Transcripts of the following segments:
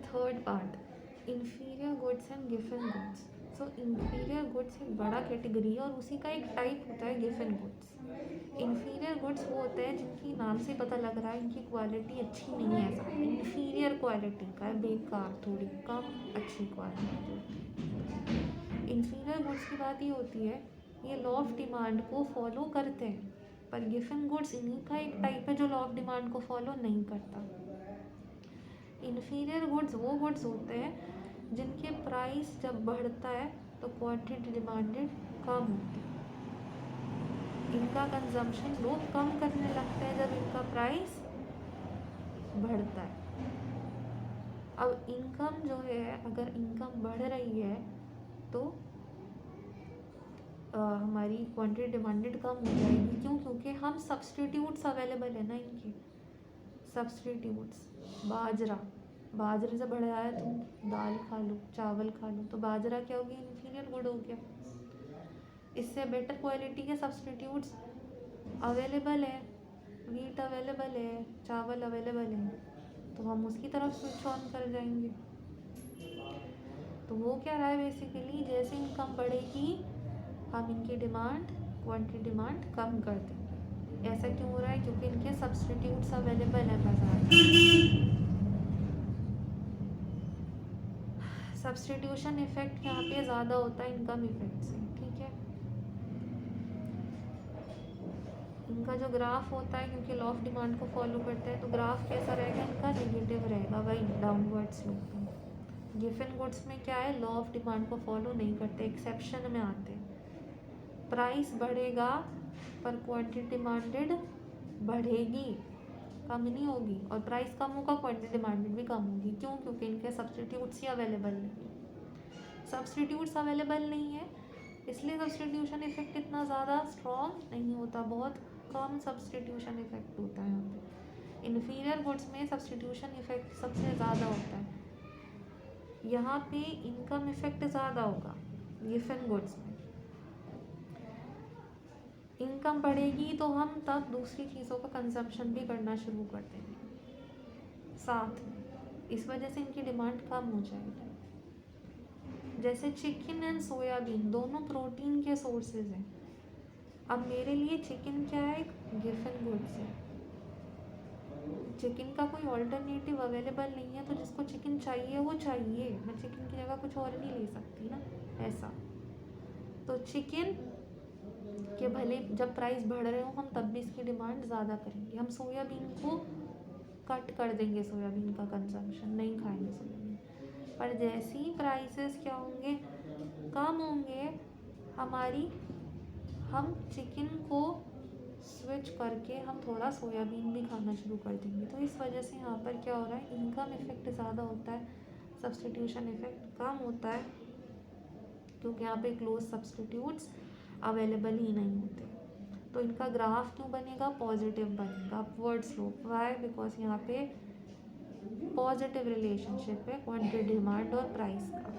Third part, inferior goods and given goods. So inferior goods एक बड़ा category है और उसी का एक टाइप होता है गिवन गुड्स। इंफीरियर गुड्स वो होते हैं जिनकी नाम से पता लग रहा है इनकी क्वालिटी अच्छी नहीं है, ऐसा इंफीरियर क्वालिटी का है, बेकार, थोड़ी कम अच्छी क्वालिटी। इंफीरियर गुड्स की बात ये होती है ये लॉ ऑफ डिमांड को फॉलो करते हैं, पर गिवन गुड्स इन्हीं का एक टाइप है जो लॉ ऑफ डिमांड को फॉलो नहीं करता। इंफीरियर गुड्स वो गुड्स होते हैं जिनके प्राइस जब बढ़ता है तो क्वांटिटी डिमांडेड कम होती है, इनका कंजम्पशन लोग कम करने लगते हैं जब इनका प्राइस बढ़ता है। अब इनकम जो है, अगर इनकम बढ़ रही है तो हमारी क्वांटिटी डिमांडेड कम हो जाएगी। क्यों? क्योंकि हम सब्सटीट्यूट्स अवेलेबल है ना इनके, सब्सटीट्यूट्स। बाजरे से बढ़ाया तुम दाल खा लो, चावल खा लो, तो बाजरा क्या हो गया? इन्फीरियर गुड हो गया। इससे बेटर क्वालिटी के सब्सटीट्यूट्स अवेलेबल है, वीट अवेलेबल है, चावल अवेलेबल है, तो हम उसकी तरफ स्विच ऑन कर जाएंगे। तो वो क्या रहा है बेसिकली, जैसे इनकम बढ़ेगी हम इनकी डिमांड, क्वांटिटी डिमांड कम कर देंगे। ऐसा क्यों हो रहा है? क्योंकि इनके सब्सटीट्यूट्स अवेलेबल हैं बाजार में। सब्सटीट्यूशन इफेक्ट यहाँ पे ज़्यादा होता है इनकम इफेक्ट से, ठीक है। इनका जो ग्राफ होता है, क्योंकि लॉ ऑफ डिमांड को फॉलो करता है, तो ग्राफ कैसा रहेगा इनका? नेगेटिव रहेगा, वही डाउनवर्ड स्लोप में। गिवन गुड्स में क्या है, लॉ ऑफ डिमांड को फॉलो नहीं करते, एक्सेप्शन में आते हैं। प्राइस बढ़ेगा पर क्वांटिटी डिमांडेड बढ़ेगी, कम नहीं होगी, और प्राइस कम होगा क्वांटिटी डिमांडेड भी कम होगी। क्यों? क्योंकि इनके सब्सटीट्यूट्स ही अवेलेबल नहीं, सब्सटीट्यूट्स अवेलेबल नहीं है, इसलिए सब्सटीट्यूशन इफेक्ट इतना ज़्यादा स्ट्रॉन्ग नहीं होता, बहुत कम सब्सटीट्यूशन इफेक्ट होता है यहाँ पे। इन्फीरियर गुड्स में सब्सटीट्यूशन इफेक्ट सबसे ज़्यादा होता है, यहाँ पे इनकम इफेक्ट ज़्यादा होगा गिवन गुड्स में। इनकम बढ़ेगी तो हम तब दूसरी चीज़ों का कंजम्पशन भी करना शुरू कर देंगे साथ में, इस वजह से इनकी डिमांड कम हो जाएगी। जैसे चिकन एंड सोयाबीन दोनों प्रोटीन के सोर्सेज हैं। अब मेरे लिए चिकन क्या है? गिवन गुड्स है, चिकन का कोई ऑल्टरनेटिव अवेलेबल नहीं है, तो जिसको चिकन चाहिए वो चाहिए, मैं चिकन की जगह कुछ और नहीं ले सकती ना, ऐसा। तो चिकन के भले जब प्राइस बढ़ रहे हो हम तब भी इसकी डिमांड ज़्यादा करेंगे। हम सोयाबीन को कट कर देंगे, सोयाबीन का कंजम्पशन नहीं खाएंगे सोयाबीन, पर जैसे ही प्राइसेस क्या होंगे, कम होंगे हमारी, हम चिकन को स्विच करके हम थोड़ा सोयाबीन भी खाना शुरू कर देंगे। तो इस वजह से यहाँ पर क्या हो रहा है, इनकम इफेक्ट ज़्यादा होता है, सब्सटीट्यूशन इफेक्ट कम होता है, क्योंकि यहाँ पे क्लोज सब्सटीट्यूट्स अवेलेबल ही नहीं होते। तो इनका ग्राफ क्यों बनेगा? पॉजिटिव बनेगा, अपवर्ड स्लोप। वाई? बिकॉज यहाँ पे पॉजिटिव रिलेशनशिप है क्वांटिटी डिमांड और प्राइस का।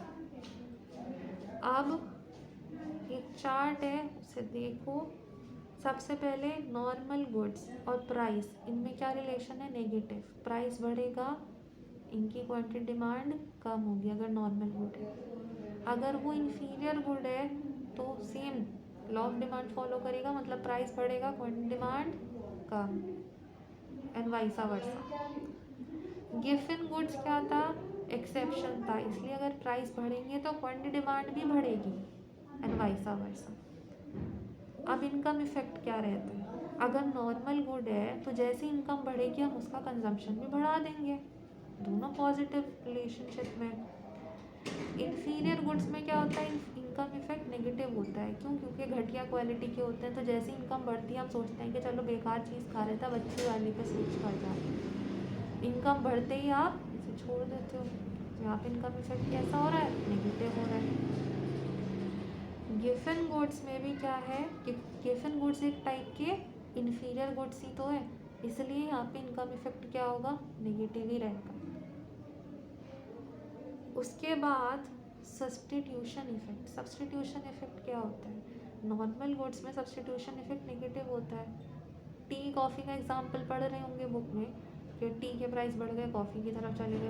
अब एक चार्ट है, उसे देखो। सबसे पहले नॉर्मल गुड्स और प्राइस, इनमें क्या रिलेशन है? नेगेटिव। प्राइस बढ़ेगा, इनकी क्वांटिटी डिमांड कम होगी अगर नॉर्मल गुड है। अगर वो इन्फीरियर गुड है तो same law of demand follow करेगा, मतलब प्राइस बढ़ेगा, quantity demand come, and वाइसा versa. Given goods क्या था? एक्सेप्शन था, इसलिए अगर प्राइस बढ़ेंगे तो क्वांटिटी डिमांड भी बढ़ेगी, एंड वाइसा वर्सा। अब इनकम इफेक्ट क्या रहता है? अगर नॉर्मल गुड है तो जैसे इनकम बढ़ेगी हम उसका कंजम्पशन भी बढ़ा देंगे, दोनों पॉजिटिव रिलेशनशिप में। इन्फीरियर गुड्स में क्या होता है? इनकम इफेक्ट नेगेटिव होता है। क्यों? क्योंकि घटिया क्वालिटी के होते हैं, तो जैसे इनकम बढ़ती है हम सोचते हैं कि चलो बेकार चीज़ खा रहे थे, अब अच्छी वाली पे स्विच कर जाते हैं। इनकम बढ़ते ही आप इसे छोड़ देते हो, तो यहाँ पे इनकम इफेक्ट कैसा हो रहा है? नेगेटिव हो रहा है। गिवन गुड्स में भी क्या है कि गिवन गुड्स एक टाइप के इन्फीरियर गुड्स ही तो है, इसलिए यहाँ पे इनकम इफेक्ट क्या होगा? नेगेटिव ही रहेगा। उसके बाद सब्सटीट्यूशन इफेक्ट। सब्सटीट्यूशन इफेक्ट क्या होता है? नॉर्मल गुड्स में सब्सटीट्यूशन इफेक्ट नेगेटिव होता है। टी कॉफ़ी का एग्जांपल पढ़ रहे होंगे बुक में कि टी के प्राइस बढ़ गए, कॉफ़ी की तरफ चले गए,